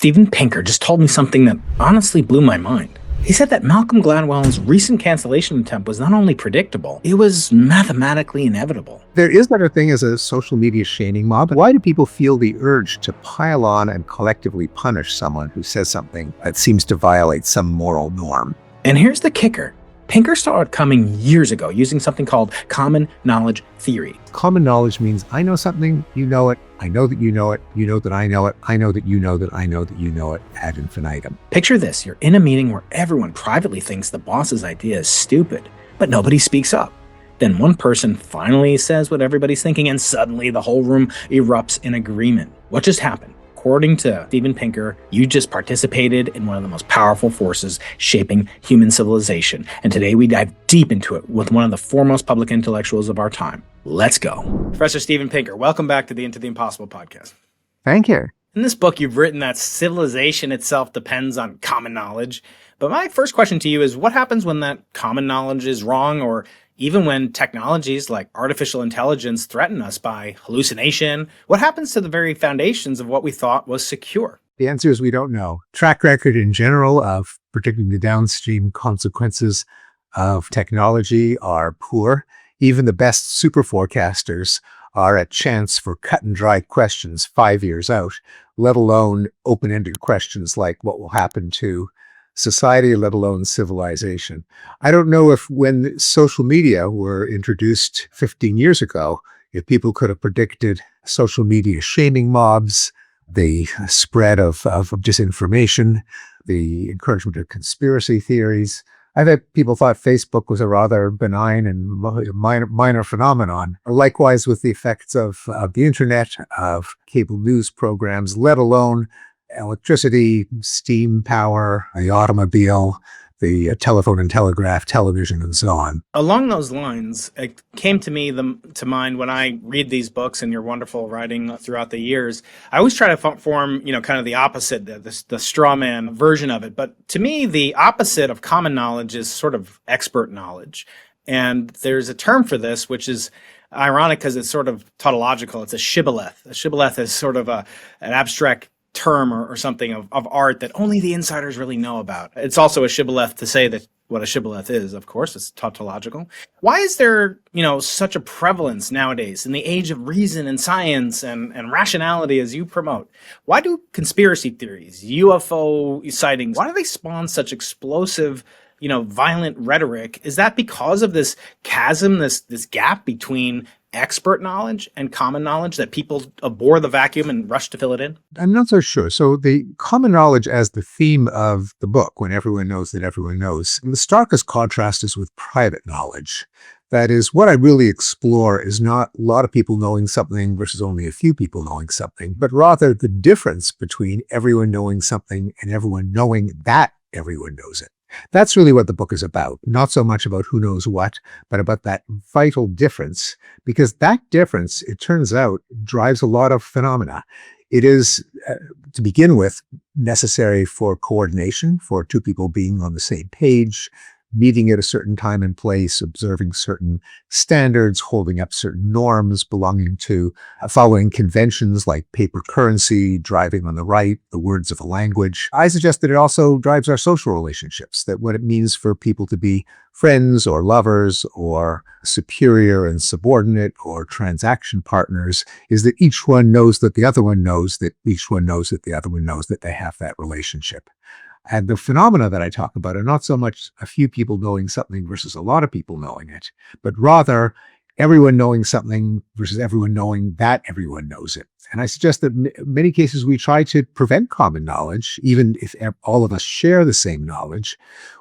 Steven Pinker just told me something that honestly blew my mind. He said that Malcolm Gladwell's recent cancellation attempt was not only predictable, it was mathematically inevitable. There is such a thing as a social media shaming mob. Why do people feel the urge to pile on and collectively punish someone who says something that seems to violate some moral norm? And here's the kicker. Pinker saw it coming years ago using something called common knowledge theory. Common knowledge means I know something, you know it, I know that you know it, you know that I know it, I know that you know that I know that you know it, ad infinitum. Picture this, you're in a meeting where everyone privately thinks the boss's idea is stupid, but nobody speaks up. Then one person finally says what everybody's thinking, and suddenly the whole room erupts in agreement. What just happened? According to Steven Pinker, you just participated in one of the most powerful forces shaping human civilization. And today we dive deep into it with one of the foremost public intellectuals of our time. Let's go. Professor Steven Pinker, welcome back to the Into the Impossible podcast. Thank you. In this book, you've written that civilization itself depends on common knowledge. But my first question to you is, what happens when that common knowledge is wrong, or even when technologies like artificial intelligence threaten us by hallucination? What happens to the very foundations of what we thought was secure? The answer is we don't know. Track record in general of predicting the downstream consequences of technology are poor. Even the best super forecasters are at chance for cut and dry questions 5 years out, let alone open-ended questions like what will happen to society, let alone civilization. I don't know if when social media were introduced 15 years ago, if people could have predicted social media shaming mobs, the spread of disinformation, the encouragement of conspiracy theories. I think people thought Facebook was a rather benign and minor phenomenon. Likewise with the effects of the internet, of cable news programs, let alone electricity, steam power, the automobile, the telephone and telegraph, television, and so on. Along those lines, it came to me to mind when I read these books and your wonderful writing throughout the years. I always try to form, kind of the opposite, the straw man version of it. But to me, the opposite of common knowledge is sort of expert knowledge. And there's a term for this, which is ironic because it's sort of tautological. It's a shibboleth. A shibboleth is sort of an abstract term or something of art that only the insiders really know about. It's also a shibboleth to say that what a shibboleth is, of course, it's tautological. Why is there, such a prevalence nowadays in the age of reason and science and rationality as you promote? Why do conspiracy theories, UFO sightings, why do they spawn such explosive, violent rhetoric? Is that because of this chasm, this gap between expert knowledge and common knowledge that people abhor the vacuum and rush to fill it in? I'm not so sure. So the common knowledge as the theme of the book, when everyone knows that everyone knows, the starkest contrast is with private knowledge. That is, what I really explore is not a lot of people knowing something versus only a few people knowing something, but rather the difference between everyone knowing something and everyone knowing that everyone knows it. That's really what the book is about. Not so much about who knows what, but about that vital difference, because that difference, it turns out, drives a lot of phenomena. It is, to begin with, necessary for coordination, for two people being on the same page, meeting at a certain time and place, observing certain standards, holding up certain norms, belonging to, following conventions like paper currency, driving on the right, the words of a language. I suggest that it also drives our social relationships, that what it means for people to be friends or lovers or superior and subordinate or transaction partners is that each one knows that the other one knows that each one knows that the other one knows that they have that relationship. And the phenomena that I talk about are not so much a few people knowing something versus a lot of people knowing it, but rather everyone knowing something versus everyone knowing that everyone knows it. And I suggest that in many cases we try to prevent common knowledge, even if all of us share the same knowledge.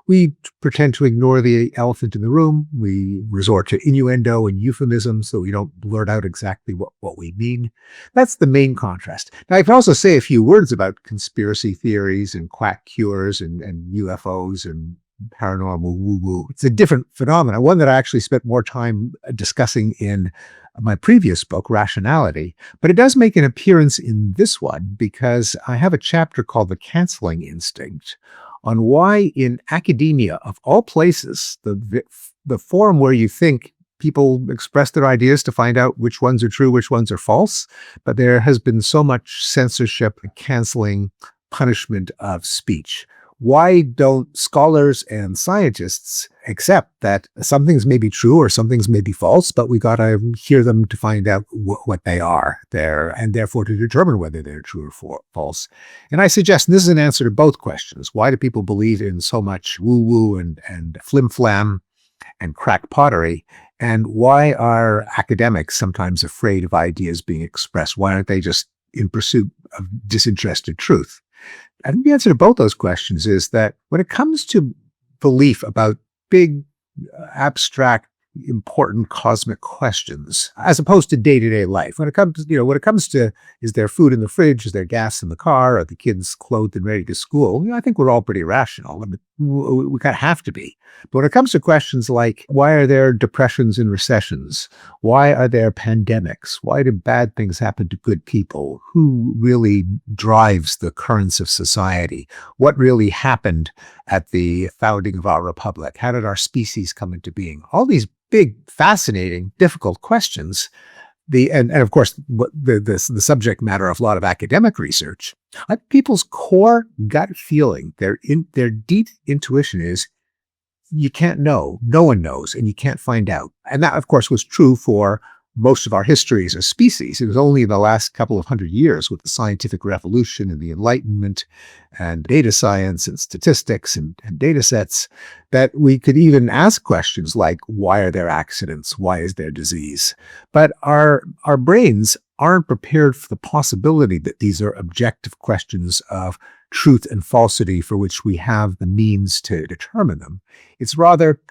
We pretend to ignore the elephant in the room. We resort to innuendo and euphemism so we don't blurt out exactly what we mean. That's the main contrast. Now, I can also say a few words about conspiracy theories and quack cures and UFOs and paranormal woo-woo. It's a different phenomenon, one that I actually spent more time discussing in my previous book, Rationality, but it does make an appearance in this one because I have a chapter called The Canceling Instinct on why in academia, of all places, the forum where you think people express their ideas to find out which ones are true, which ones are false, but there has been so much censorship, canceling, punishment of speech? Why don't scholars and scientists accept that some things may be true or some things may be false, but we got to hear them to find out what they are there, and therefore to determine whether they're true or false? And I suggest, and this is an answer to both questions, why do people believe in so much woo-woo and flim-flam and crack pottery? And why are academics sometimes afraid of ideas being expressed? Why aren't they just in pursuit of disinterested truth? I think the answer to both those questions is that when it comes to belief about big, abstract, important cosmic questions, as opposed to day-to-day life, when it comes to is there food in the fridge, is there gas in the car, are the kids clothed and ready to school, I think we're all pretty rational. I mean, we kind of have to be. But when it comes to questions like, why are there depressions and recessions? Why are there pandemics? Why do bad things happen to good people? Who really drives the currents of society? What really happened at the founding of our republic? How did our species come into being? All these big, fascinating, difficult questions. And of course, the subject matter of a lot of academic research. People's core gut feeling, their deep intuition is, you can't know. No one knows, and you can't find out. And that, of course, was true for most of our history as a species. It was only in the last couple of hundred years with the scientific revolution and the Enlightenment and data science and statistics and data sets that we could even ask questions like, why are there accidents? Why is there disease? But our brains aren't prepared for the possibility that these are objective questions of truth and falsity for which we have the means to determine them. It's rather,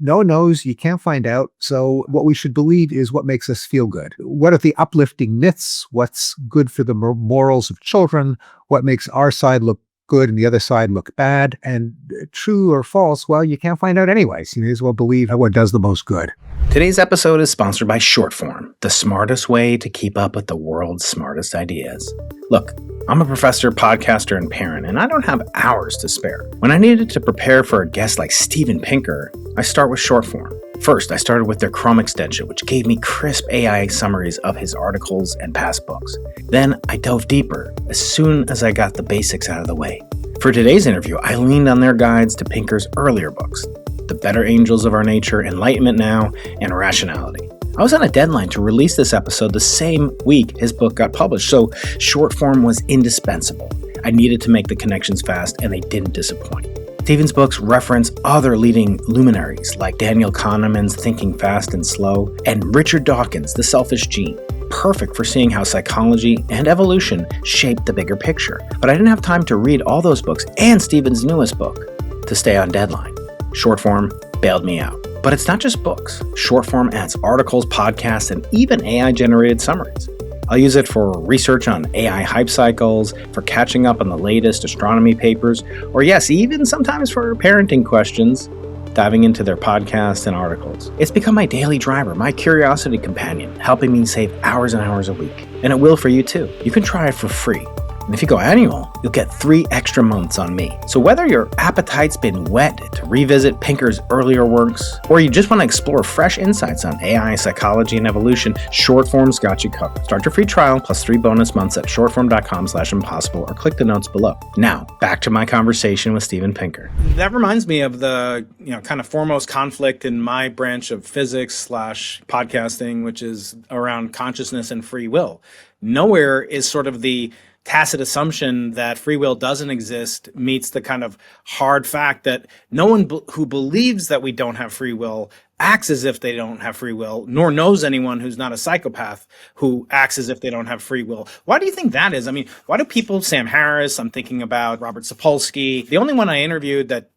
no one knows, you can't find out, so what we should believe is what makes us feel good. What are the uplifting myths? What's good for the morals of children? What makes our side look good and the other side look bad? And true or false, well, you can't find out anyways. You may as well believe what does the most good. Today's episode is sponsored by Shortform, the smartest way to keep up with the world's smartest ideas. Look, I'm a professor, podcaster, and parent, and I don't have hours to spare. When I needed to prepare for a guest like Steven Pinker, I start with Shortform. First, I started with their Chrome extension, which gave me crisp AI summaries of his articles and past books. Then I dove deeper as soon as I got the basics out of the way. For today's interview, I leaned on their guides to Pinker's earlier books, The Better Angels of Our Nature, Enlightenment Now, and Rationality. I was on a deadline to release this episode the same week his book got published, so Shortform was indispensable. I needed to make the connections fast, and they didn't disappoint. Steven's books reference other leading luminaries like Daniel Kahneman's Thinking Fast and Slow and Richard Dawkins' The Selfish Gene. Perfect for seeing how psychology and evolution shape the bigger picture. But I didn't have time to read all those books and Steven's newest book to stay on deadline. Shortform bailed me out. But it's not just books. Shortform adds articles, podcasts, and even AI-generated summaries. I'll use it for research on AI hype cycles, for catching up on the latest astronomy papers, or yes, even sometimes for parenting questions, diving into their podcasts and articles. It's become my daily driver, my curiosity companion, helping me save hours and hours a week. And it will for you too. You can try it for free. And if you go annual, you'll get 3 extra months on me. So whether your appetite's been whet to revisit Pinker's earlier works, or you just want to explore fresh insights on AI, psychology, and evolution, Shortform's got you covered. Start your free trial plus 3 bonus months at shortform.com/impossible or click the notes below. Now, back to my conversation with Steven Pinker. That reminds me of the kind of foremost conflict in my branch of physics/podcasting, which is around consciousness and free will. Nowhere is sort of the tacit assumption that free will doesn't exist meets the kind of hard fact that no one who believes that we don't have free will acts as if they don't have free will, nor knows anyone who's not a psychopath who acts as if they don't have free will. Why do you think that is? I mean, why do people, Sam Harris, I'm thinking about Robert Sapolsky, the only one I interviewed that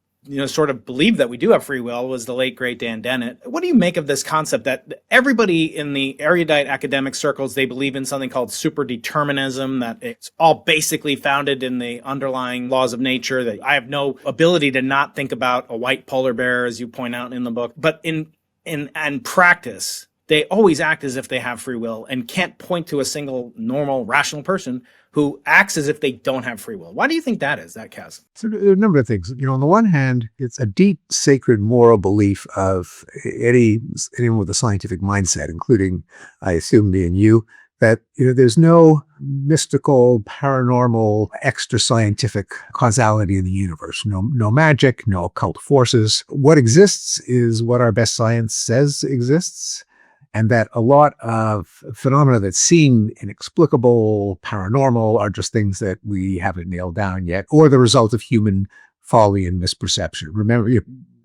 sort of believed that we do have free will was the late, great Dan Dennett. What do you make of this concept that everybody in the erudite academic circles, they believe in something called super determinism, that it's all basically founded in the underlying laws of nature, that I have no ability to not think about a white polar bear, as you point out in the book. But in practice, they always act as if they have free will and can't point to a single normal, rational person who acts as if they don't have free will. Why do you think that is, that chasm? So there are a number of things. On the one hand, it's a deep, sacred moral belief of anyone with a scientific mindset, including, I assume, me and you, that there's no mystical, paranormal, extra scientific causality in the universe. No magic, no occult forces. What exists is what our best science says exists, and that a lot of phenomena that seem inexplicable, paranormal, are just things that we haven't nailed down yet, or the result of human folly and misperception. Remember,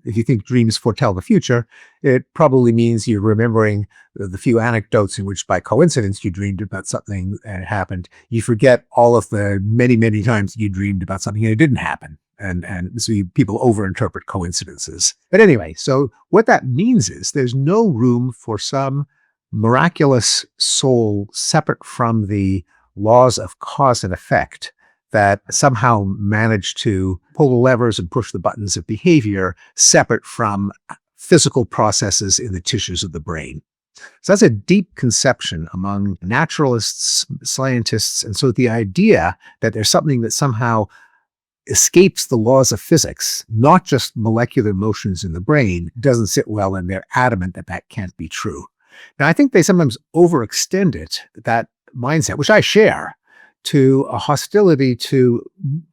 if you think dreams foretell the future, it probably means you're remembering the few anecdotes in which by coincidence you dreamed about something and it happened. You forget all of the many, many times you dreamed about something and it didn't happen. And so people overinterpret coincidences. But anyway, so what that means is there's no room for some miraculous soul separate from the laws of cause and effect that somehow managed to pull the levers and push the buttons of behavior separate from physical processes in the tissues of the brain. So that's a deep conception among naturalists, scientists, and so the idea that there's something that somehow escapes the laws of physics, not just molecular motions in the brain, doesn't sit well, and they're adamant that that can't be true. Now, I think they sometimes overextend it, that mindset, which I share, to a hostility to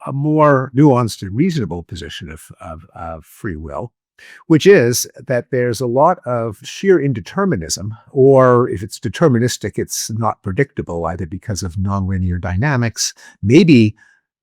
a more nuanced and reasonable position of free will, which is that there's a lot of sheer indeterminism, or if it's deterministic, it's not predictable, either because of nonlinear dynamics, maybe,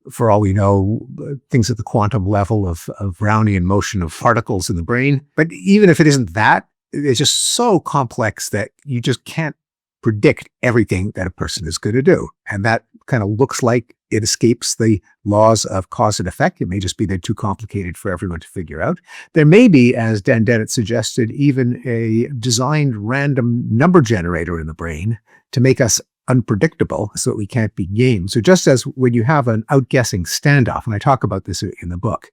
for all we know, things at the quantum level of Brownian motion of particles in the brain. But even if it isn't that, it's just so complex that you just can't predict everything that a person is going to do. And that kind of looks like it escapes the laws of cause and effect. It may just be they're too complicated for everyone to figure out. There may be, as Dan Dennett suggested, even a designed random number generator in the brain to make us unpredictable so that we can't be gamed. So just as when you have an outguessing standoff, and I talk about this in the book,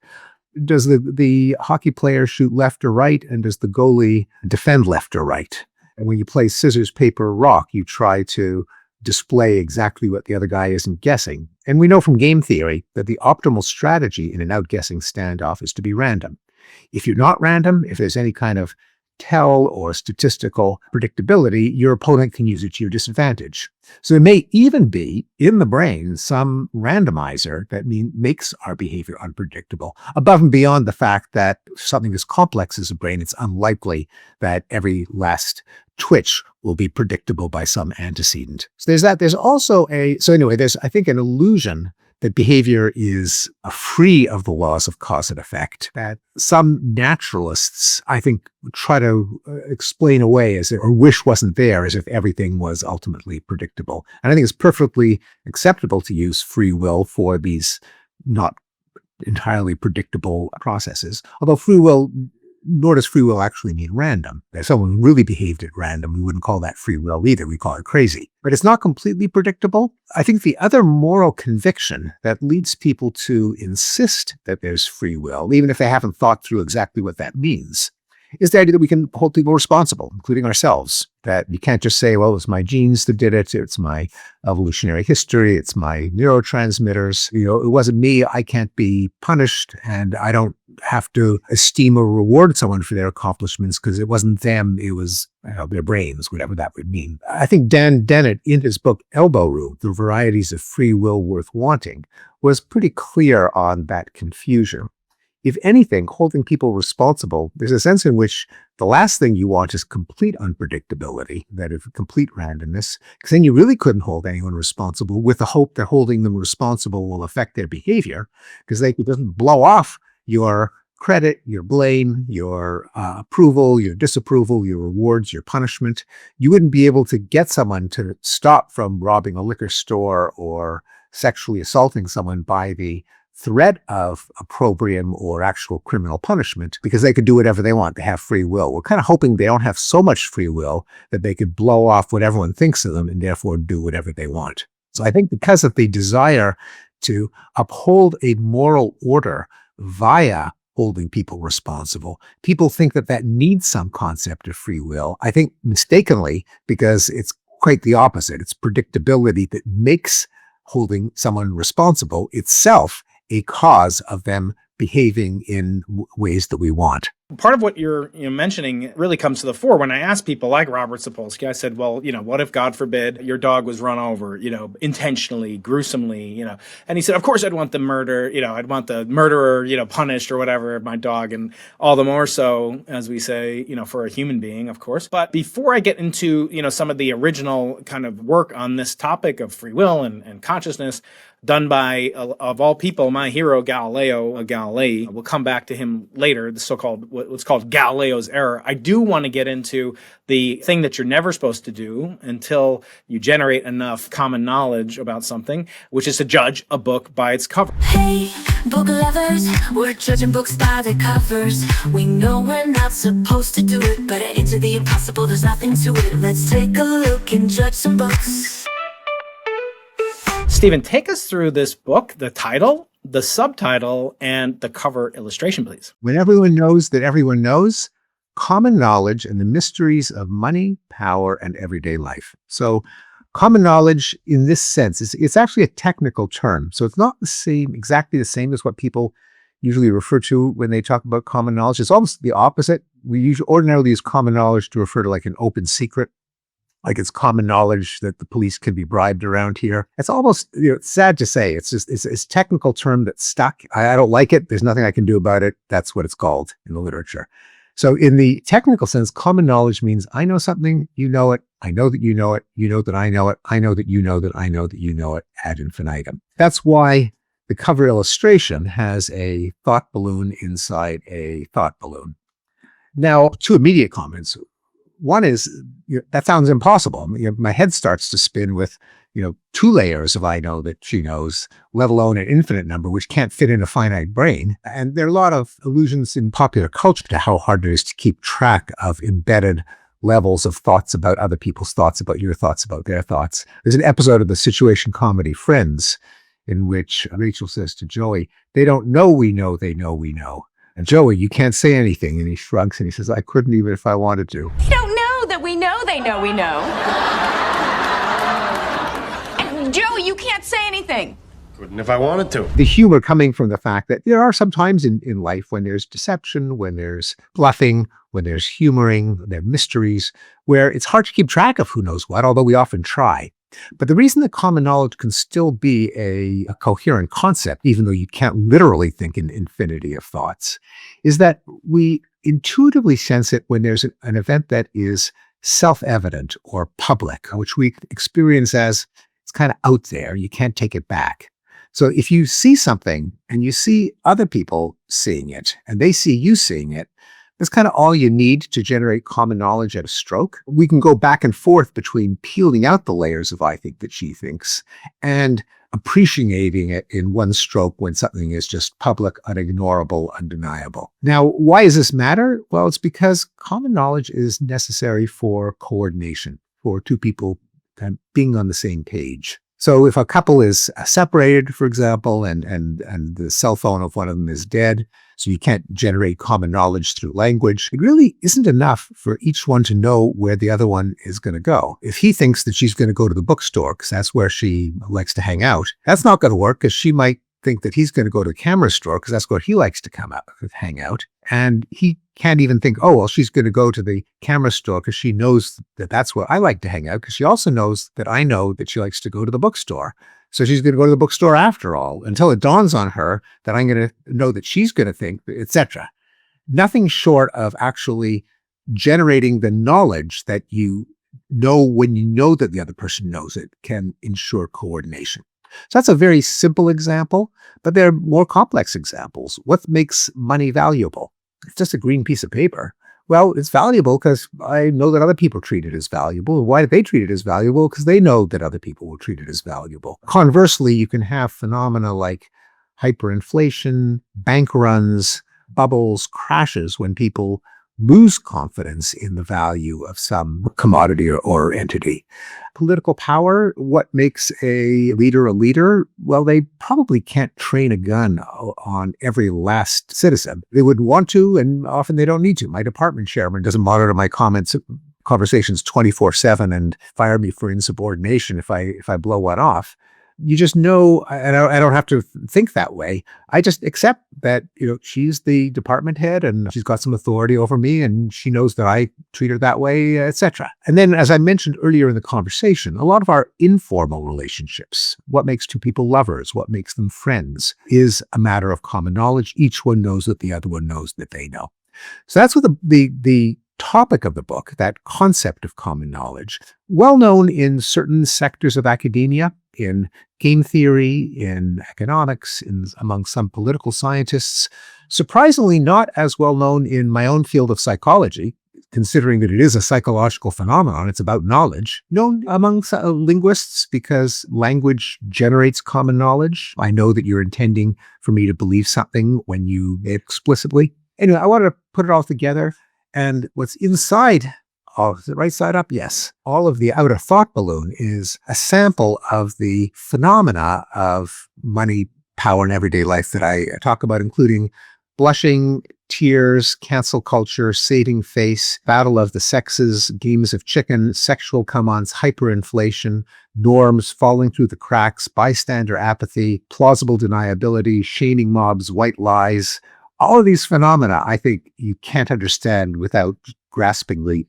does the hockey player shoot left or right, and does the goalie defend left or right? And when you play scissors, paper, rock, you try to display exactly what the other guy isn't guessing. And we know from game theory that the optimal strategy in an outguessing standoff is to be random. If you're not random, if there's any kind of tell or statistical predictability, your opponent can use it to your disadvantage. So there may even be in the brain some randomizer that makes our behavior unpredictable, above and beyond the fact that something as complex as a brain, it's unlikely that every last twitch will be predictable by some antecedent. So there's that. There's also there's, I think, an illusion that behavior is free of the laws of cause and effect, that some naturalists, I think, try to explain away or wish wasn't there, as if everything was ultimately predictable. And I think it's perfectly acceptable to use free will for these not entirely predictable processes, although nor does free will actually mean random. If someone really behaved at random, we wouldn't call that free will either. We call it crazy. But it's not completely predictable. I think the other moral conviction that leads people to insist that there's free will, even if they haven't thought through exactly what that means, is the idea that we can hold people responsible, including ourselves. That you can't just say, well, it was my genes that did it, it's my evolutionary history, it's my neurotransmitters. It wasn't me, I can't be punished, and I don't have to esteem or reward someone for their accomplishments because it wasn't them, it was their brains, whatever that would mean. I think Dan Dennett, in his book Elbow Room, The Varieties of Free Will Worth Wanting, was pretty clear on that confusion. If anything, holding people responsible, there's a sense in which the last thing you want is complete unpredictability, that is complete randomness, because then you really couldn't hold anyone responsible with the hope that holding them responsible will affect their behavior, because it doesn't blow off your credit, your blame, your approval, your disapproval, your rewards, your punishment. You wouldn't be able to get someone to stop from robbing a liquor store or sexually assaulting someone by the threat of opprobrium or actual criminal punishment, because they could do whatever they want. They have free will. We're kind of hoping they don't have so much free will that they could blow off what everyone thinks of them and therefore do whatever they want. So I think because of the desire to uphold a moral order via holding people responsible, people think that needs some concept of free will. I think mistakenly, because it's quite the opposite. It's predictability that makes holding someone responsible itself a cause of them behaving in ways that we want. Part of what you're mentioning really comes to the fore when I ask people like Robert Sapolsky. I said, well, what if, God forbid, your dog was run over, intentionally, gruesomely, and he said, of course I'd want the I'd want the murderer, punished or whatever, my dog, and all the more so, as we say, for a human being, of course. But before I get into, some of the original kind of work on this topic of free will and consciousness, done by, of all people, my hero Galileo Galilei. We'll come back to him later, the so-called, what's called Galileo's error. I do want to get into the thing that you're never supposed to do until you generate enough common knowledge about something, which is to judge a book by its cover. Hey, book lovers, we're judging books by their covers. We know we're not supposed to do it, but into the impossible, there's nothing to it. Let's take a look and judge some books. Stephen, take us through this book, the title, the subtitle, and the cover illustration, please. When everyone knows that everyone knows, common knowledge and the mysteries of money, power, and everyday life. So common knowledge in this sense, it's actually a technical term. So it's not exactly the same as what people usually refer to when they talk about common knowledge. It's almost the opposite. We usually ordinarily use common knowledge to refer to like an open secret. Like it's common knowledge that the police can be bribed around here. It's almost, it's sad to say. It's a technical term that's stuck. I don't like it. There's nothing I can do about it. That's what it's called in the literature. So in the technical sense, common knowledge means I know something, you know it, I know that you know it, you know that I know it, I know that you know that I know that you know it, ad infinitum. That's why the cover illustration has a thought balloon inside a thought balloon. Now, two immediate comments. One is, that sounds impossible. My head starts to spin with, 2 layers of I know that she knows, let alone an infinite number, which can't fit in a finite brain. And there are a lot of allusions in popular culture to how hard it is to keep track of embedded levels of thoughts about other people's thoughts, about your thoughts, about their thoughts. There's an episode of the situation comedy Friends in which Rachel says to Joey, they don't know we know they know we know. And Joey, you can't say anything. And he shrugs and he says, I couldn't even if I wanted to. They don't know that we know they know we know. And Joey, you can't say anything. Couldn't if I wanted to. The humor coming from the fact that there are some times in life when there's deception, when there's bluffing, when there's humoring, there are mysteries, where it's hard to keep track of who knows what, although we often try. But the reason that common knowledge can still be a coherent concept, even though you can't literally think in infinity of thoughts, is that we intuitively sense it when there's an event that is self-evident or public, which we experience as it's kind of out there. You can't take it back. So if you see something and you see other people seeing it and they see you seeing it, that's kind of all you need to generate common knowledge at a stroke. We can go back and forth between peeling out the layers of I think that she thinks and appreciating it in one stroke when something is just public, unignorable, undeniable. Now, why does this matter? Well, it's because common knowledge is necessary for coordination, for two people kind of being on the same page. So if a couple is separated, for example, and the cell phone of one of them is dead, so you can't generate common knowledge through language, it really isn't enough for each one to know where the other one is going to go. If he thinks that she's going to go to the bookstore because that's where she likes to hang out, that's not going to work because she might think that he's going to go to the camera store because that's where he likes to hang out. And he can't even think, oh, well, she's going to go to the camera store because she knows that that's where I like to hang out, because she also knows that I know that she likes to go to the bookstore. So she's going to go to the bookstore after all, until it dawns on her that I'm going to know that she's going to think, etc. Nothing short of actually generating the knowledge that you know when you know that the other person knows it can ensure coordination. So that's a very simple example, but there are more complex examples. What makes money valuable? It's just a green piece of paper. Well, it's valuable because I know that other people treat it as valuable. Why do they treat it as valuable? Because they know that other people will treat it as valuable. Conversely, you can have phenomena like hyperinflation, bank runs, bubbles, crashes when people lose confidence in the value of some commodity or entity. Political power, what makes a leader a leader? Well, they probably can't train a gun on every last citizen. They would want to, and often they don't need to. My department chairman doesn't monitor my conversations 24/7 and fire me for insubordination if I blow one off. you just know, and I don't have to think that way. I just accept that, she's the department head and she's got some authority over me and she knows that I treat her that way, etc. And then, as I mentioned earlier in the conversation, a lot of our informal relationships, what makes two people lovers, what makes them friends, is a matter of common knowledge. Each one knows that the other one knows that they know. So that's what the topic of the book, that concept of common knowledge, well known in certain sectors of academia, in game theory, in economics, among some political scientists, surprisingly not as well known in my own field of psychology, considering that it is a psychological phenomenon. It's about knowledge, known among linguists because language generates common knowledge. I know that you're intending for me to believe something when you explicitly. Anyway, I wanted to put it all together. And what's inside, is it right side up? Yes. All of the outer thought balloon is a sample of the phenomena of money, power, and everyday life that I talk about, including blushing, tears, cancel culture, saving face, battle of the sexes, games of chicken, sexual come-ons, hyperinflation, norms falling through the cracks, bystander apathy, plausible deniability, shaming mobs, white lies. All of these phenomena, I think you can't understand without grasping the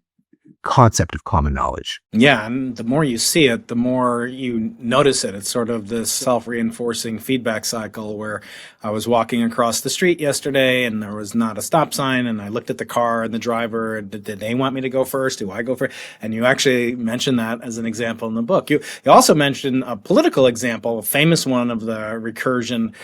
concept of common knowledge. Yeah, and the more you see it, the more you notice it. It's sort of this self-reinforcing feedback cycle where I was walking across the street yesterday and there was not a stop sign, and I looked at the car and the driver. Did they want me to go first? Do I go first? And you actually mentioned that as an example in the book. You also mentioned a political example, a famous one of the recursion,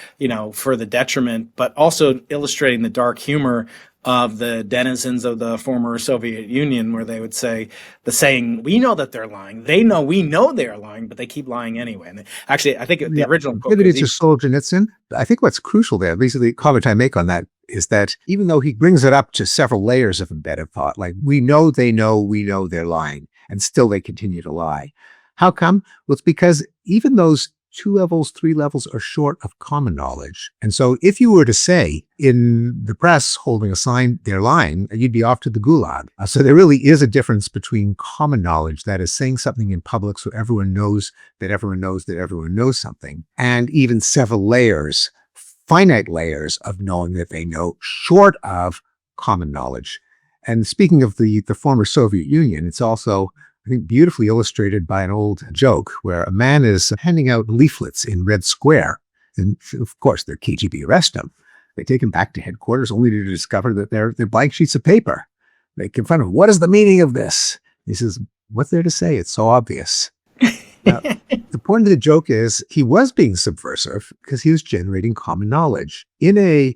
for the detriment, but also illustrating the dark humor of the denizens of the former Soviet Union, where they would say the saying, "We know that they're lying. They know we know they are lying, but they keep lying anyway." And actually, I think the original quote Maybe it's just Solzhenitsyn. I think what's crucial there, at least the comment I make on that, is that even though he brings it up to several layers of embedded thought, like we know they know, we know they're lying, and still they continue to lie. How come? Well, it's because even those 2 levels, 3 levels are short of common knowledge. And so if you were to say in the press holding a sign, they're lying, you'd be off to the gulag. So there really is a difference between common knowledge, that is saying something in public so everyone knows that everyone knows that everyone knows something, and even several layers, finite layers of knowing that they know, short of common knowledge. And speaking of the former Soviet Union, it's also, I think, beautifully illustrated by an old joke where a man is handing out leaflets in Red Square. And of course, their KGB arrest him. They take him back to headquarters only to discover that they're blank sheets of paper. They confront him. What is the meaning of this? He says, what's there to say? It's so obvious. Now, the point of the joke is he was being subversive because he was generating common knowledge. In a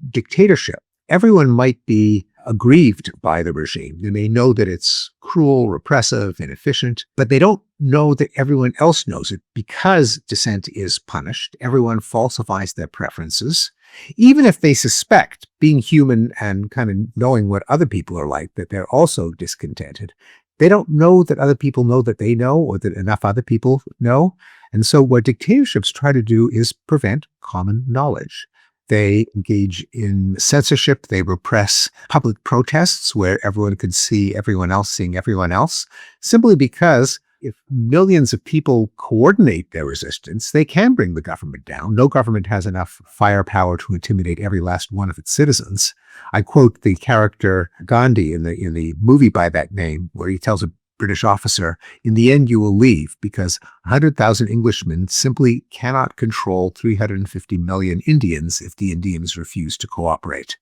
dictatorship, everyone might be aggrieved by the regime. They may know that it's cruel, repressive, inefficient, but they don't know that everyone else knows it because dissent is punished. Everyone falsifies their preferences. Even if they suspect, being human and kind of knowing what other people are like, that they're also discontented, they don't know that other people know that they know, or that enough other people know. And so what dictatorships try to do is prevent common knowledge. They engage in censorship. They repress public protests where everyone could see everyone else seeing everyone else, simply because if millions of people coordinate their resistance, they can bring the government down. No government has enough firepower to intimidate every last one of its citizens. I quote the character Gandhi in the movie by that name, where he tells a British officer, in the end, you will leave because 100,000 Englishmen simply cannot control 350 million Indians if the Indians refuse to cooperate.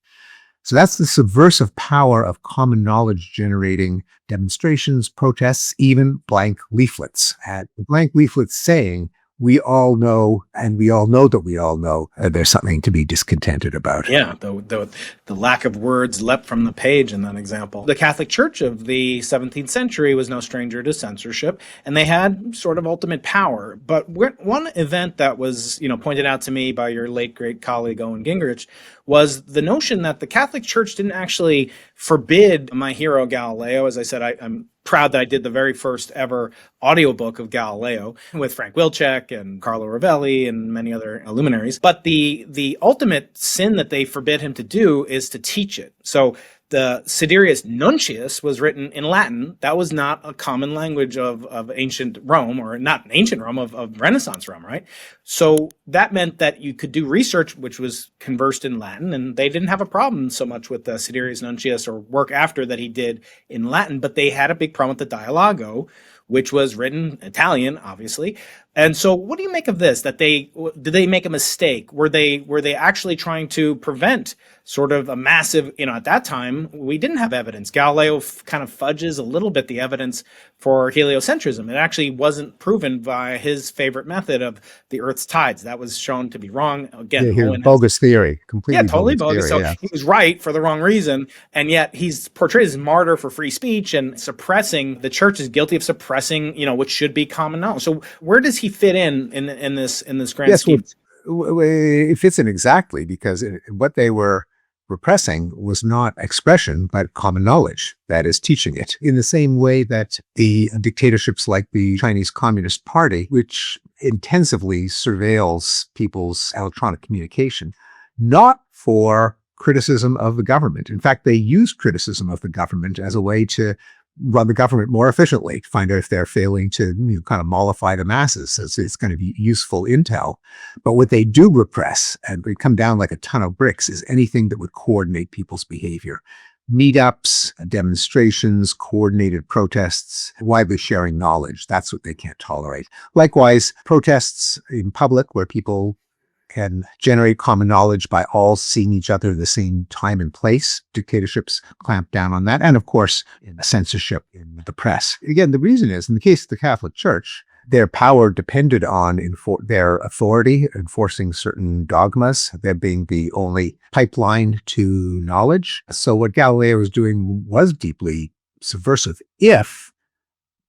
So that's the subversive power of common knowledge generating demonstrations, protests, even blank leaflets. And the blank leaflets saying, we all know, and we all know that we all know there's something to be discontented about. Yeah, the lack of words leapt from the page in that example. The Catholic Church of the 17th century was no stranger to censorship, and they had sort of ultimate power. But one event that was, pointed out to me by your late great colleague Owen Gingerich was the notion that the Catholic Church didn't actually forbid my hero Galileo. As I said, I'm proud that I did the very first ever audiobook of Galileo with Frank Wilczek and Carlo Rovelli and many other luminaries. But the ultimate sin that they forbid him to do is to teach it. So The Siderius Nuncius was written in Latin. That was not a common language of ancient Rome, or not ancient Rome, of Renaissance Rome, right? So that meant that you could do research which was conversed in Latin, and they didn't have a problem so much with the Siderius Nuncius or work after that he did in Latin, but they had a big problem with the Dialogo, which was written Italian, obviously. And so what do you make of this? Did they make a mistake? Were they actually trying to prevent sort of a massive, at that time, we didn't have evidence. Galileo kind of fudges a little bit the evidence for heliocentrism. It actually wasn't proven by his favorite method of the Earth's tides. That was shown to be wrong. Again, bogus theory, completely. Yeah, totally bogus. Theory, so he was right for the wrong reason, and yet he's portrayed as a martyr for free speech and suppressing. The church is guilty of suppressing, which should be common knowledge. So where does he fit in this grand scheme? It fits in exactly, because what they were repressing was not expression, but common knowledge, that is, teaching it. In the same way that the dictatorships like the Chinese Communist Party, which intensively surveils people's electronic communication, not for criticism of the government. In fact, they use criticism of the government as a way to run the government more efficiently, find out if they're failing to kind of mollify the masses. So it's going to be useful intel. But what they do repress, and they come down like a ton of bricks, is anything that would coordinate people's behavior. Meetups, demonstrations, coordinated protests, widely sharing knowledge. That's what they can't tolerate. Likewise, protests in public where people can generate common knowledge by all seeing each other at the same time and place. Dictatorships clamp down on that. And of course, in censorship in the press. Again, the reason is, in the case of the Catholic Church, their power depended on their authority, enforcing certain dogmas, there being the only pipeline to knowledge. So what Galileo was doing was deeply subversive if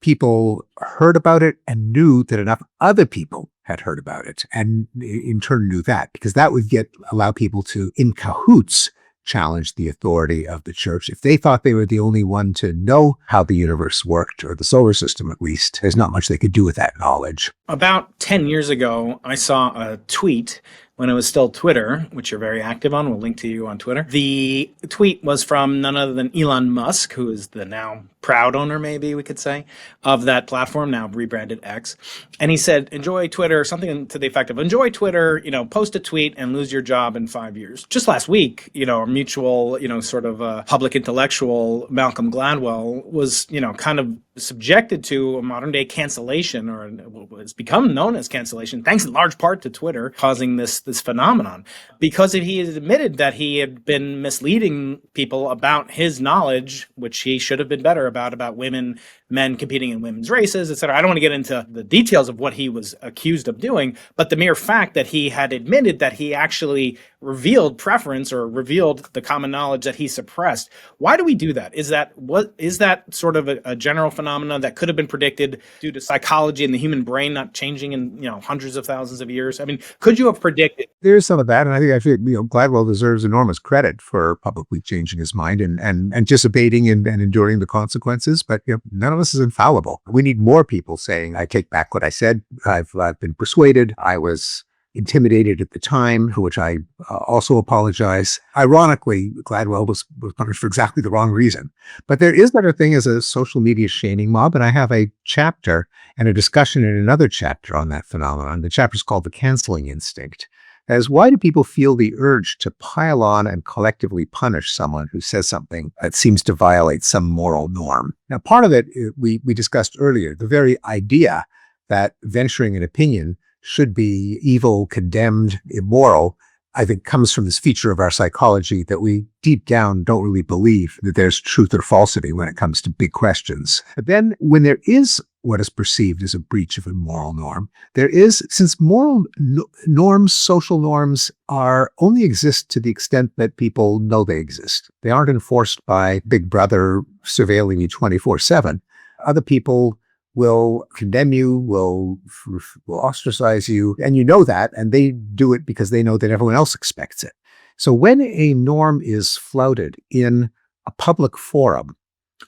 people heard about it and knew that enough other people had heard about it, and in turn knew that, because that would allow people to, in cahoots, challenge the authority of the church. If they thought they were the only one to know how the universe worked, or the solar system at least, there's not much they could do with that knowledge. About 10 years ago, I saw a tweet when it was still Twitter, which you're very active on. We'll link to you on Twitter. The tweet was from none other than Elon Musk, who is the now proud owner, maybe we could say, of that platform, now rebranded X. And he said, enjoy Twitter, something to the effect of, enjoy Twitter, post a tweet and lose your job in 5 years. Just last week, a mutual, sort of public intellectual, Malcolm Gladwell, was, kind of subjected to a modern day cancellation, or it's become known as cancellation, thanks in large part to Twitter, causing this phenomenon, because he has admitted that he had been misleading people about his knowledge, which he should have been better about women, men competing in women's races, etc. I don't want to get into the details of what he was accused of doing, but the mere fact that he had admitted that he actually revealed preference, or revealed the common knowledge that he suppressed. Why do we do that? Is that sort of a general phenomenon that could have been predicted due to psychology and the human brain not changing in hundreds of thousands of years? I mean, could you have predicted? There's some of that, and I think actually Gladwell deserves enormous credit for publicly changing his mind and anticipating and enduring the consequences. But none of us is infallible. We need more people saying, "I take back what I said. I've been persuaded. I was intimidated at the time," for which I also apologize. Ironically, Gladwell was punished for exactly the wrong reason. But there is such a thing as a social media shaming mob, and I have a chapter and a discussion in another chapter on that phenomenon. The chapter is called The Canceling Instinct. As why do people feel the urge to pile on and collectively punish someone who says something that seems to violate some moral norm? Now, part of it we discussed earlier, the very idea that venturing an opinion should be evil, condemned, immoral, I think comes from this feature of our psychology that we deep down don't really believe that there's truth or falsity when it comes to big questions. But then when there is what is perceived as a breach of a moral norm, since moral norms, social norms only exist to the extent that people know they exist. They aren't enforced by Big Brother surveilling you 24/7. Other people will condemn you, will ostracize you, and you know that, and they do it because they know that everyone else expects it. So when a norm is flouted in a public forum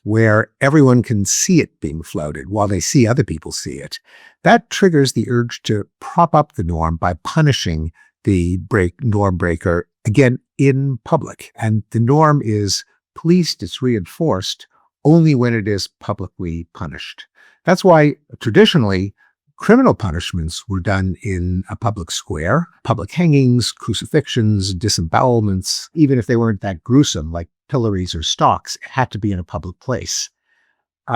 where everyone can see it being flouted while they see other people see it, that triggers the urge to prop up the norm by punishing the norm breaker, again, in public. And the norm is policed, it's reinforced only when it is publicly punished. That's why traditionally criminal punishments were done in a public square. Public hangings, crucifixions, disembowelments, even if they weren't that gruesome, like pillories or stocks, it had to be in a public place.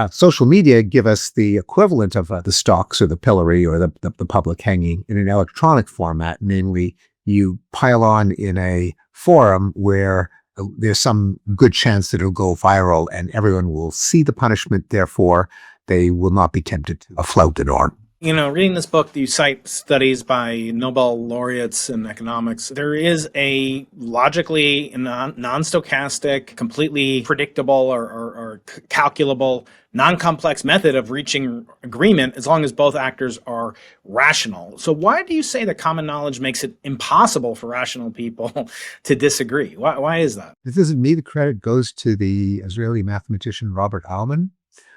Social media give us the equivalent of the stocks or the pillory or the public hanging in an electronic format, namely you pile on in a forum where there's some good chance that it'll go viral and everyone will see the punishment, therefore they will not be tempted to flout the norm. Reading this book, you cite studies by Nobel laureates in economics. There is a logically non-stochastic, completely predictable or calculable, non-complex method of reaching agreement as long as both actors are rational. So why do you say that common knowledge makes it impossible for rational people to disagree? Why is that? This isn't me. The credit goes to the Israeli mathematician Robert Aumann,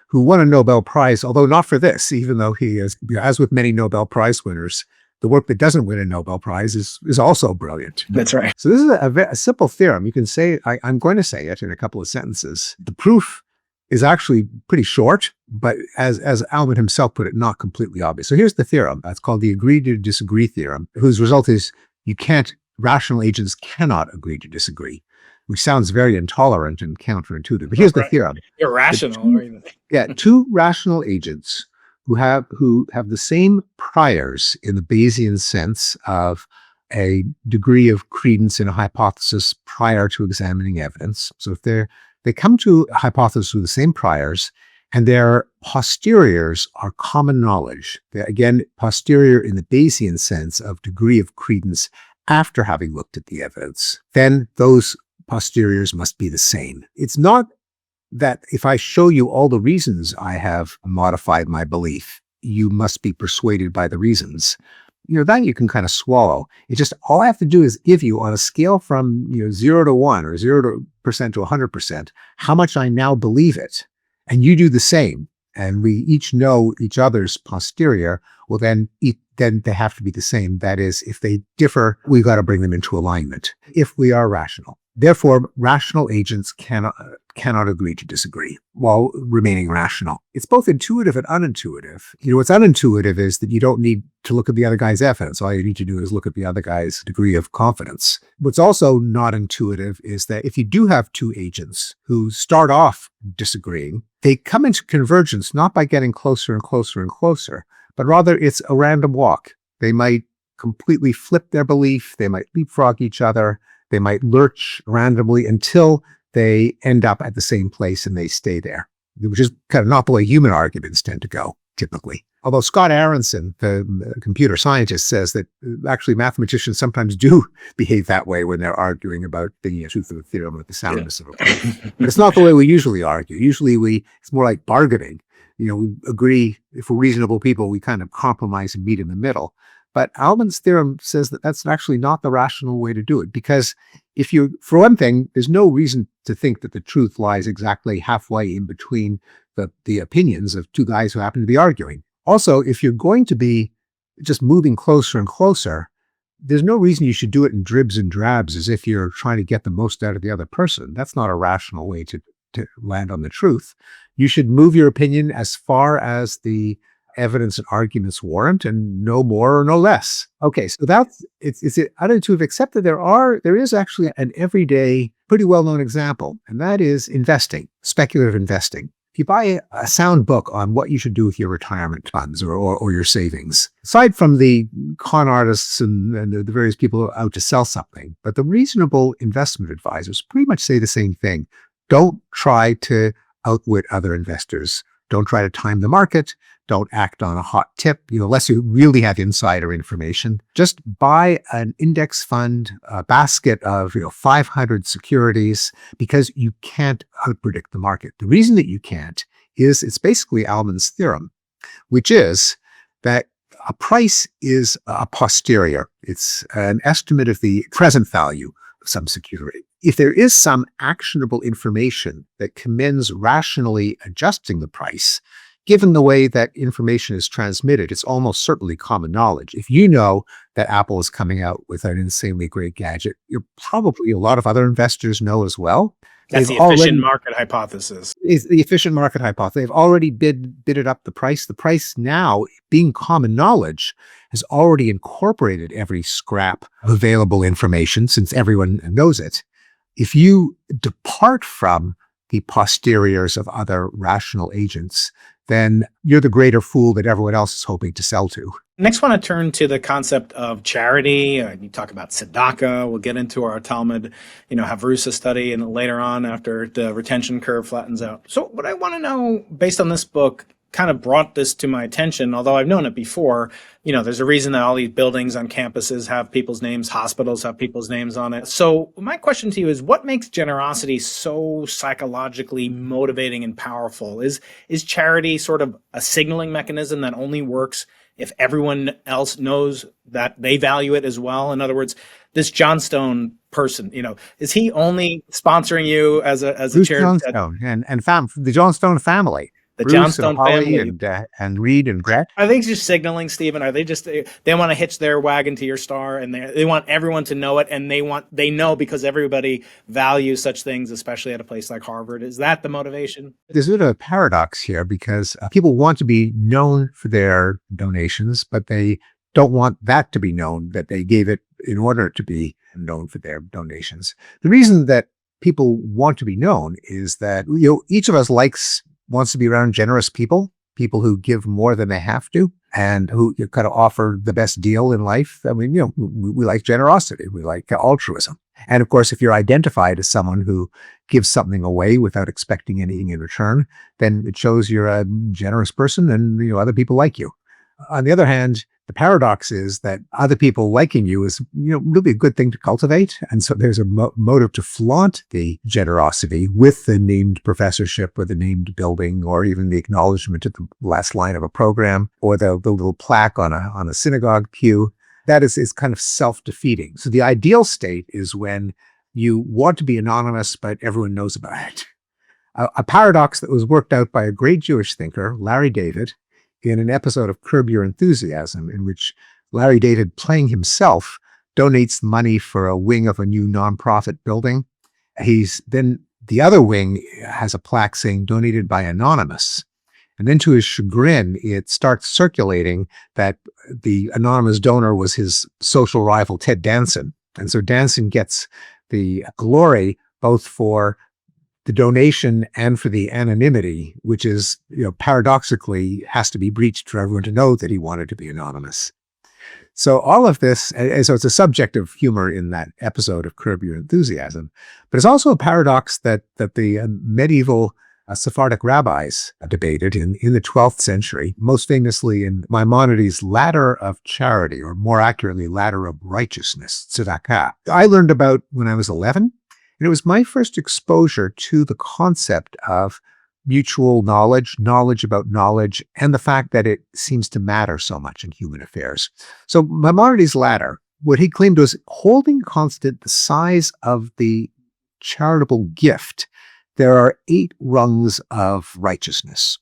who won a Nobel Prize, although not for this, even though he is, as with many Nobel Prize winners, the work that doesn't win a Nobel Prize is also brilliant. That's right. So this is a simple theorem. You can say, I'm going to say it in a couple of sentences. The proof is actually pretty short, but as Aumann himself put it, not completely obvious. So here's the theorem. It's called the agree to disagree theorem, whose result is rational agents cannot agree to disagree, which sounds very intolerant and counterintuitive. But here's the theorem. Irrational. Two rational agents who have the same priors in the Bayesian sense of a degree of credence in a hypothesis prior to examining evidence. So if they come to a hypothesis with the same priors and their posteriors are common knowledge, again, posterior in the Bayesian sense of degree of credence after having looked at the evidence, then those posteriors must be the same. It's not that if I show you all the reasons I have modified my belief, you must be persuaded by the reasons. That you can kind of swallow. It's just all I have to do is give you on a scale from 0 to 1 or 0% to 100% how much I now believe it. And you do the same. And we each know each other's posterior. Well, then they have to be the same. That is, if they differ, we got to bring them into alignment if we are rational. Therefore, rational agents cannot agree to disagree while remaining rational. It's both intuitive and unintuitive. What's unintuitive is that you don't need to look at the other guy's evidence. All you need to do is look at the other guy's degree of confidence. What's also not intuitive is that if you do have two agents who start off disagreeing, they come into convergence not by getting closer and closer and closer, but rather it's a random walk. They might completely flip their belief. They might leapfrog each other. They might lurch randomly until they end up at the same place and they stay there, which is kind of not the way human arguments tend to go, typically. Although Scott Aronson, the computer scientist, says that actually mathematicians sometimes do behave that way when they're arguing about the truth of a theorem or the soundness of a proof. But it's not the way we usually argue. Usually it's more like bargaining. We agree, if we're reasonable people, we kind of compromise and meet in the middle. But Aumann's theorem says that that's actually not the rational way to do it, because for one thing, there's no reason to think that the truth lies exactly halfway in between the opinions of two guys who happen to be arguing. Also, if you're going to be just moving closer and closer, there's no reason you should do it in dribs and drabs as if you're trying to get the most out of the other person. That's not a rational way to land on the truth. You should move your opinion as far as the evidence and arguments warrant, and no more or no less. Okay, so it's unintuitive, except that there is actually an everyday, pretty well-known example, and that is investing, speculative investing. If you buy a sound book on what you should do with your retirement funds or your savings, aside from the con artists and the various people out to sell something, but the reasonable investment advisors pretty much say the same thing. Don't try to outwit other investors. Don't try to time the market. Don't act on a hot tip, unless you really have insider information. Just buy an index fund, a basket of 500 securities, because you can't outpredict the market. The reason that you can't is it's basically Aumann's theorem, which is that a price is a posterior. It's an estimate of the present value of some security. If there is some actionable information that commends rationally adjusting the price, given the way that information is transmitted, it's almost certainly common knowledge. If you know that Apple is coming out with an insanely great gadget, a lot of other investors know as well. That's They've the efficient already market hypothesis. is the efficient market hypothesis. They've already bidded up the price. The price now, being common knowledge, has already incorporated every scrap of available information since everyone knows it. If you depart from the posteriors of other rational agents, then you're the greater fool that everyone else is hoping to sell to. Next, I want to turn to the concept of charity. You talk about tzedakah. We'll get into our Talmud, Havrusa study, and later on after the retention curve flattens out. So what I want to know, based on this book, kind of brought this to my attention, although I've known it before. There's a reason that all these buildings on campuses have people's names, hospitals have people's names on it. So my question to you is, what makes generosity so psychologically motivating and powerful? Is charity sort of a signaling mechanism that only works if everyone else knows that they value it as well? In other words, this Johnstone person, is he only sponsoring you as a Bruce charity? Johnstone and the Johnstone family. The Bruce Johnstone and Holly family. and Reed and Brett. Are they just signaling, Stephen? Are they just they want to hitch their wagon to your star, and they want everyone to know it, and they know because everybody values such things, especially at a place like Harvard? Is that the motivation? There's a bit of a paradox here because people want to be known for their donations, but they don't want that to be known that they gave it in order to be known for their donations. The reason that people want to be known is that each of us wants to be around generous people who give more than they have to, and who kind of offer the best deal in life. I mean, we like generosity. We like altruism. And of course, if you're identified as someone who gives something away without expecting anything in return, then it shows you're a generous person and, other people like you. On the other hand, the paradox is that other people liking you is, really a good thing to cultivate. And so there's a motive to flaunt the generosity with the named professorship or the named building, or even the acknowledgement at the last line of a program, or the little plaque on a synagogue pew. That is kind of self-defeating. So the ideal state is when you want to be anonymous, but everyone knows about it. A paradox that was worked out by a great Jewish thinker, Larry David, in an episode of Curb Your Enthusiasm, in which Larry David, playing himself, donates money for a wing of a new nonprofit building. Then the other wing has a plaque saying donated by Anonymous. And then to his chagrin, it starts circulating that the anonymous donor was his social rival, Ted Danson. And so Danson gets the glory both for the donation and for the anonymity, which is, paradoxically has to be breached for everyone to know that he wanted to be anonymous. So all of this, and so it's a subject of humor in that episode of Curb Your Enthusiasm, but it's also a paradox that the medieval Sephardic rabbis debated in the 12th century, most famously in Maimonides' Ladder of Charity, or more accurately, Ladder of Righteousness, tzedakah. I learned about when I was 11. And it was my first exposure to the concept of mutual knowledge about knowledge, and the fact that it seems to matter so much in human affairs. So Maimonides' ladder, what he claimed was holding constant the size of the charitable gift. There are 8 rungs of righteousness.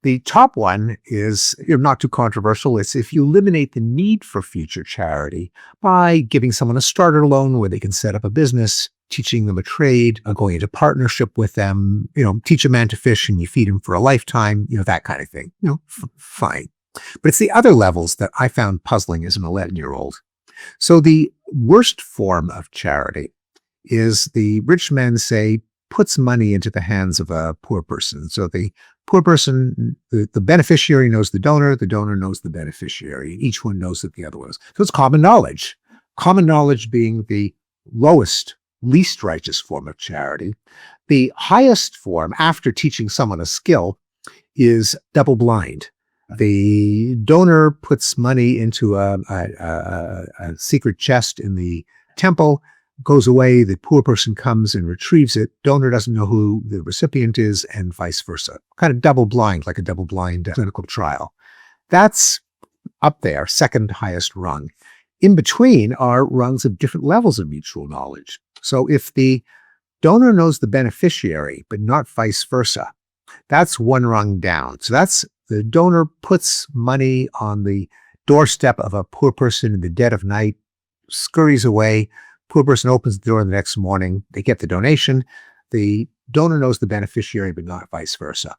The top one is not too controversial. It's if you eliminate the need for future charity by giving someone a starter loan where they can set up a business, teaching them a trade, going into partnership with them, teach a man to fish and you feed him for a lifetime, that kind of thing. Fine. But it's the other levels that I found puzzling as an 11-year-old. So the worst form of charity is the rich man, say, puts money into the hands of a poor person. So the poor person, the beneficiary knows the donor knows the beneficiary. Each one knows that the other one is. So it's common knowledge. Common knowledge being the lowest, least righteous form of charity. The highest form, after teaching someone a skill, is double blind. The donor puts money into a secret chest in the temple, goes away, the poor person comes and retrieves it. Donor doesn't know who the recipient is, and vice versa. Kind of double blind, like a double blind clinical trial. That's up there, second highest rung. In between are rungs of different levels of mutual knowledge. So if the donor knows the beneficiary, but not vice versa, that's one rung down. So that's the donor puts money on the doorstep of a poor person in the dead of night, scurries away. Poor person opens the door the next morning. They get the donation. The donor knows the beneficiary, but not vice versa.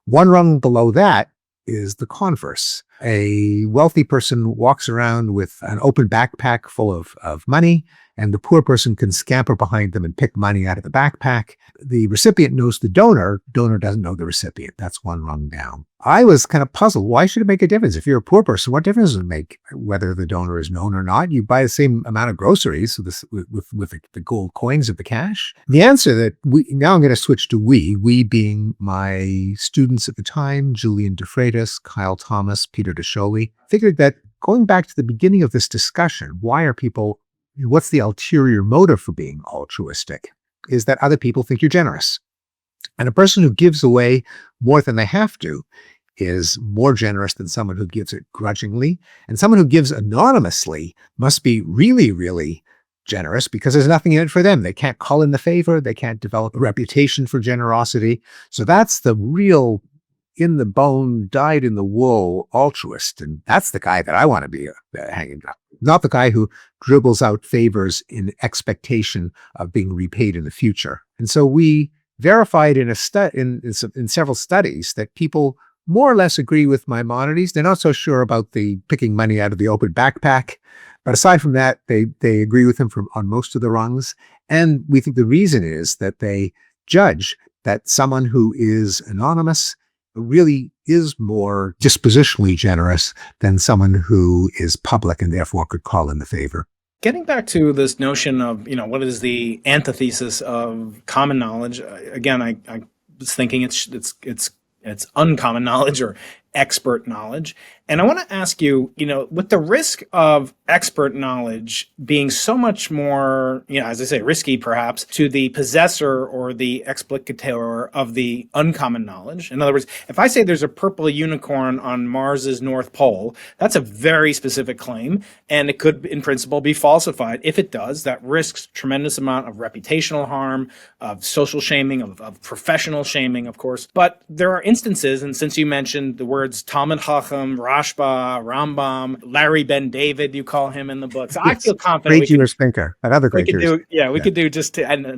One rung below that is the converse. A wealthy person walks around with an open backpack full of money, and the poor person can scamper behind them and pick money out of the backpack. The recipient knows the donor doesn't know the recipient. That's one rung down. I was kind of puzzled. Why should it make a difference? If you're a poor person, what difference does it make whether the donor is known or not? You buy the same amount of groceries with the gold coins of the cash. The answer that now I'm going to switch to we being my students at the time, Julian DeFreitas, Kyle Thomas, Peter DeScioli, figured that going back to the beginning of this discussion, what's the ulterior motive for being altruistic? Is that other people think you're generous. And a person who gives away more than they have to is more generous than someone who gives it grudgingly. And someone who gives anonymously must be really, really generous because there's nothing in it for them. They can't call in the favor. They can't develop a reputation for generosity. So that's the real in the bone, dyed in the wool altruist. And that's the guy that I want to be hanging up. Not the guy who dribbles out favors in expectation of being repaid in the future. And so we verified in several studies that people more or less agree with Maimonides. They're not so sure about the picking money out of the open backpack. But aside from that, they agree with him on most of the rungs. And we think the reason is that they judge that someone who is anonymous really is more dispositionally generous than someone who is public and therefore could call in the favor. Getting back to this notion of, what is the antithesis of common knowledge? Again, I was thinking it's uncommon knowledge or expert knowledge. And I want to ask you, with the risk of expert knowledge being so much more, as I say, risky perhaps to the possessor or the explicator of the uncommon knowledge. In other words, if I say there's a purple unicorn on Mars's North Pole, that's a very specific claim, and it could in principle be falsified. If it does, that risks tremendous amount of reputational harm, of social shaming, of professional shaming, of course. But there are instances, and since you mentioned the words Talmud Chacham, Rashba, Rambam, Larry Ben David, you call him in the books. I feel confident. Great Jewish thinker. Another great Jewish thinker. We could do and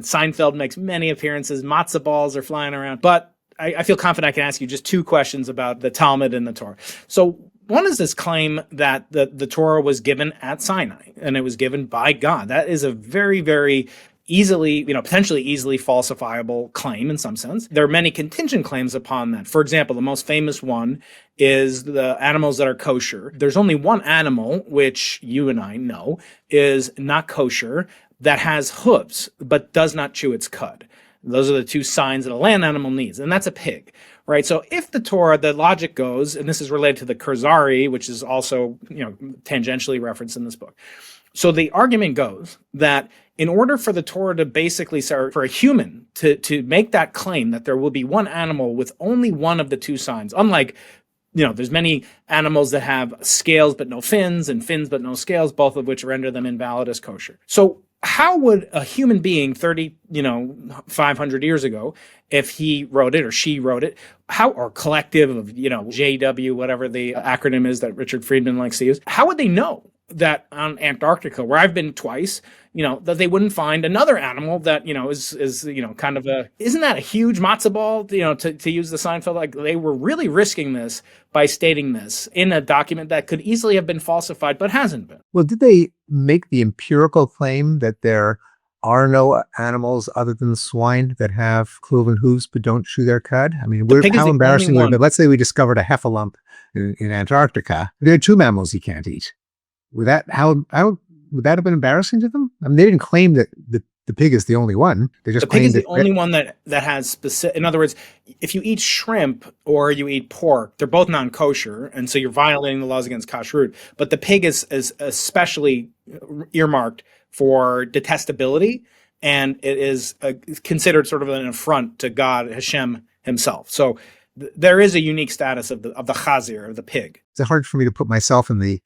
Seinfeld makes many appearances. Matzah balls are flying around. But I feel confident I can ask you just two questions about the Talmud and the Torah. So one is this claim that the Torah was given at Sinai, and it was given by God. That is a very, very easily, potentially easily falsifiable claim in some sense. There are many contingent claims upon that. For example, the most famous one is the animals that are kosher. There's only one animal, which you and I know is not kosher, that has hooves, but does not chew its cud. Those are the two signs that a land animal needs, and that's a pig, right? So if the Torah, the logic goes, and this is related to the Kurzari, which is also, tangentially referenced in this book. So the argument goes that in order for the Torah to basically, for a human to make that claim that there will be one animal with only one of the two signs, unlike, there's many animals that have scales but no fins and fins but no scales, both of which render them invalid as kosher. So how would a human being 500 years ago, if he wrote it or she wrote it, or collective of, JW, whatever the acronym is that Richard Friedman likes to use, how would they know that on Antarctica, where I've been twice, that they wouldn't find another animal that, is kind of isn't that a huge matzo ball, to use the Seinfeld, like they were really risking this by stating this in a document that could easily have been falsified, but hasn't been. Well, did they make the empirical claim that there are no animals other than swine that have cloven hooves but don't chew their cud? I mean, how embarrassing would it be? Let's say we discovered a heffalump in Antarctica. There are two mammals you can't eat. Would that have been embarrassing to them? I mean, they didn't claim that the pig is the only one. They just claimed the only one that has specific. In other words, if you eat shrimp or you eat pork, they're both non-kosher, and so you're violating the laws against kashrut. But the pig is especially earmarked for detestability, and it is considered sort of an affront to God, Hashem himself. So there is a unique status of the chazir, of the pig. It's hard for me to put myself in the.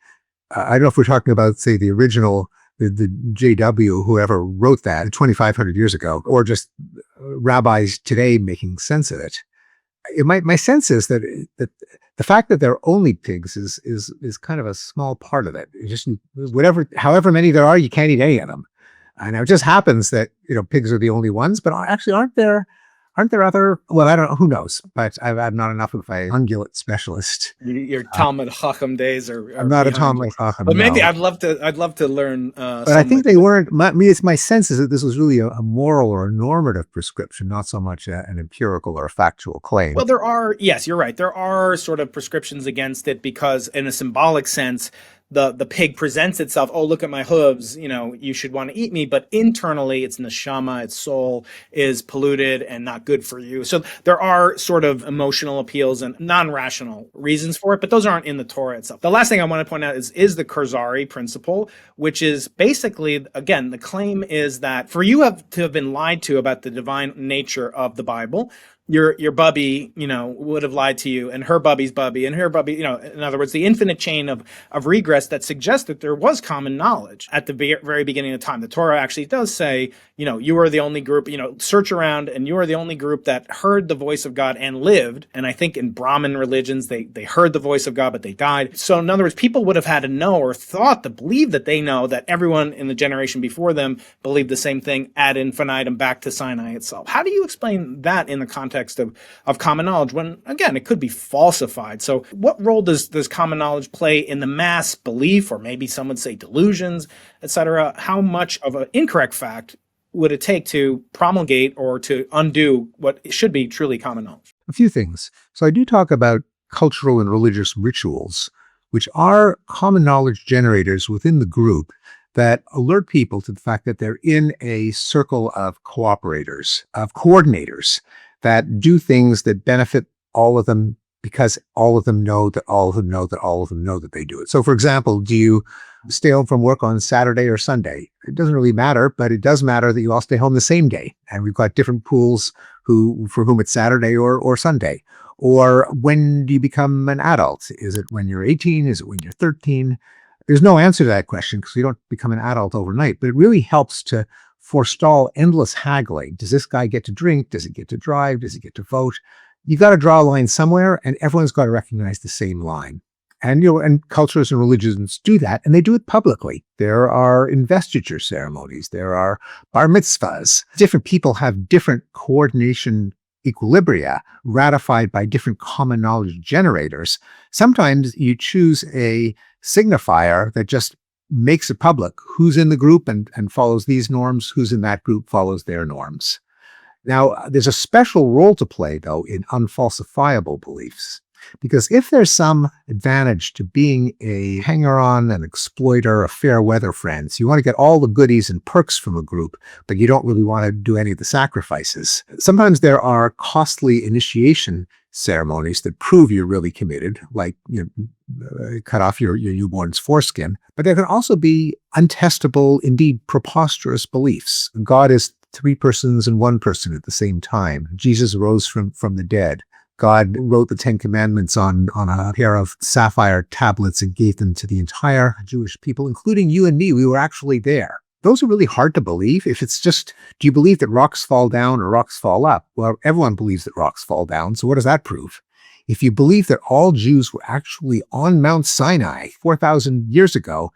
I don't know if we're talking about, say, the original, the JW, whoever wrote that 2,500 years ago, or just rabbis today making sense of it. My sense is that the fact that there are only pigs is kind of a small part of it. However many there are, you can't eat any of them. And now it just happens that, pigs are the only ones, but actually aren't there other, well, I don't know, who knows, but I'm not enough of a ungulate specialist. Your Talmud Chacham days are I'm not a behind Talmud you. Chacham, But maybe no. I'd love to learn. But I think they weren't. My sense is that this was really a moral or a normative prescription, not so much an empirical or a factual claim. Well, yes, you're right. There are sort of prescriptions against it because, in a symbolic sense, the pig presents itself. Oh, look at my hooves. You should want to eat me. But internally, its neshama, its soul, is polluted and not good for you. So there are sort of emotional appeals and non-rational reasons for it, but those aren't in the Torah itself. The last thing I want to point out is the Kurzari principle, which is basically, again, the claim is that for you to have been lied to about the divine nature of the Bible, your bubby, would have lied to you, and her bubby's bubby, and her bubby, in other words, the infinite chain of regress that suggests that there was common knowledge at the very beginning of time. The Torah actually does say, you are the only group, search around, and you are the only group that heard the voice of God and lived. And I think in Brahmin religions, they heard the voice of God, but they died. So in other words, people would have had to know or thought to believe that they know that everyone in the generation before them believed the same thing ad infinitum back to Sinai itself. How do you explain that in the context of common knowledge when, again, it could be falsified? So what role does common knowledge play in the mass belief, or maybe some would say delusions, etc.? How much of an incorrect fact would it take to promulgate or to undo what should be truly common knowledge? A few things. So I do talk about cultural and religious rituals, which are common knowledge generators within the group that alert people to the fact that they're in a circle of cooperators, of coordinators that do things that benefit all of them because all of them know that all of them know that all of them know that they do it. So, for example, do you stay home from work on Saturday or Sunday? It doesn't really matter, but it does matter that you all stay home the same day. And we've got different pools for whom it's Saturday or Sunday. Or when do you become an adult? Is it when you're 18? Is it when you're 13? There's no answer to that question because you don't become an adult overnight, but it really helps to forestall endless haggling. Does this guy get to drink? Does he get to drive? Does he get to vote? You've got to draw a line somewhere, and everyone's got to recognize the same line. And cultures and religions do that, and they do it publicly. There are investiture ceremonies. There are bar mitzvahs. Different people have different coordination equilibria ratified by different common knowledge generators. Sometimes you choose a signifier that just makes it public who's in the group and follows these norms, who's in that group follows their norms. Now, there's a special role to play, though, in unfalsifiable beliefs. Because if there's some advantage to being a hanger-on, an exploiter, a fair weather friend, so you want to get all the goodies and perks from a group, but you don't really want to do any of the sacrifices. Sometimes there are costly initiation ceremonies that prove you're really committed, like cut off your newborn's foreskin. But there can also be untestable, indeed preposterous beliefs. God is three persons and one person at the same time. Jesus rose from the dead. God wrote the Ten Commandments on a pair of sapphire tablets and gave them to the entire Jewish people, including you and me. We were actually there. Those are really hard to believe. If it's just, do you believe that rocks fall down or rocks fall up? Well, everyone believes that rocks fall down. So what does that prove? If you believe that all Jews were actually on Mount Sinai 4,000 years ago,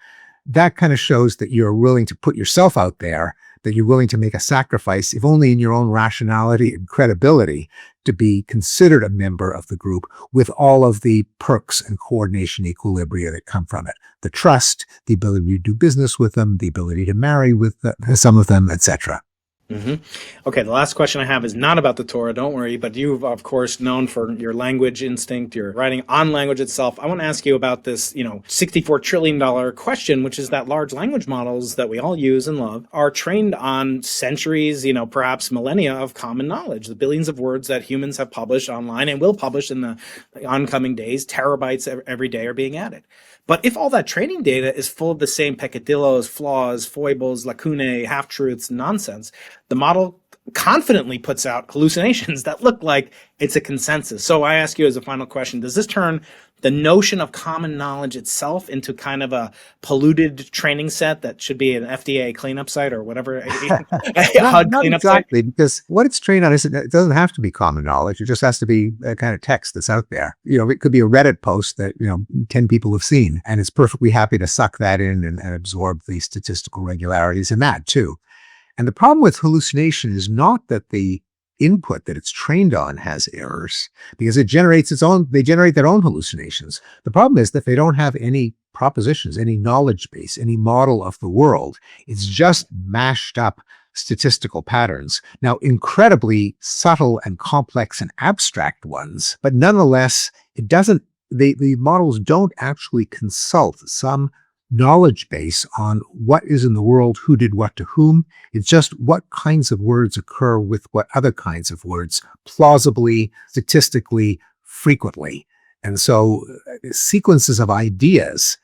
that kind of shows that you're willing to put yourself out there, that you're willing to make a sacrifice, if only in your own rationality and credibility, to be considered a member of the group with all of the perks and coordination equilibria that come from it. The trust, the ability to do business with them, the ability to marry with some of them, etc. Mm-hmm. Okay, the last question I have is not about the Torah, don't worry, but you've, of course, known for your language instinct, your writing on language itself. I want to ask you about this, $64 trillion question, which is that large language models that we all use and love are trained on centuries, perhaps millennia of common knowledge, the billions of words that humans have published online and will publish in the oncoming days. Terabytes every day are being added. But if all that training data is full of the same peccadillos, flaws, foibles, lacunae, half-truths, nonsense, the model confidently puts out hallucinations that look like it's a consensus. So I ask you as a final question, does this turn the notion of common knowledge itself into kind of a polluted training set that should be an FDA cleanup site or whatever? Not exactly, because what it's trained on it doesn't have to be common knowledge. It just has to be a kind of text that's out there. It could be a Reddit post that, 10 people have seen, and it's perfectly happy to suck that in and absorb the statistical regularities in that too. And the problem with hallucination is not that the input that it's trained on has errors, because they generate their own hallucinations. The problem is that they don't have any propositions, any knowledge base, any model of the world. It's just mashed up statistical patterns. Now, incredibly subtle and complex and abstract ones, but nonetheless, the models don't actually consult some knowledge base on what is in the world, who did what to whom. It's just what kinds of words occur with what other kinds of words, plausibly, statistically, frequently. And so sequences of ideas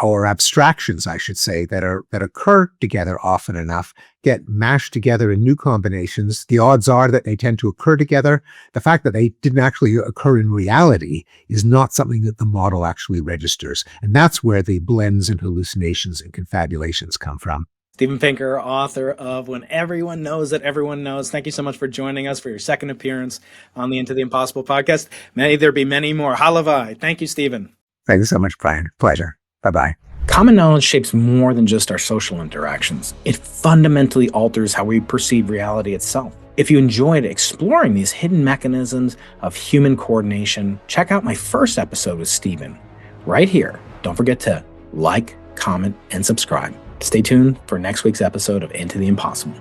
or abstractions, I should say, that occur together often enough, get mashed together in new combinations. The odds are that they tend to occur together. The fact that they didn't actually occur in reality is not something that the model actually registers. And that's where the blends and hallucinations and confabulations come from. Steven Pinker, author of When Everyone Knows That Everyone Knows. Thank you so much for joining us for your second appearance on the Into the Impossible podcast. May there be many more. Halavai. Thank you, Steven. Thank you so much, Brian. Pleasure. Bye-bye. Common knowledge shapes more than just our social interactions. It fundamentally alters how we perceive reality itself. If you enjoyed exploring these hidden mechanisms of human coordination, check out my first episode with Steven right here. Don't forget to like, comment, and subscribe. Stay tuned for next week's episode of Into the Impossible.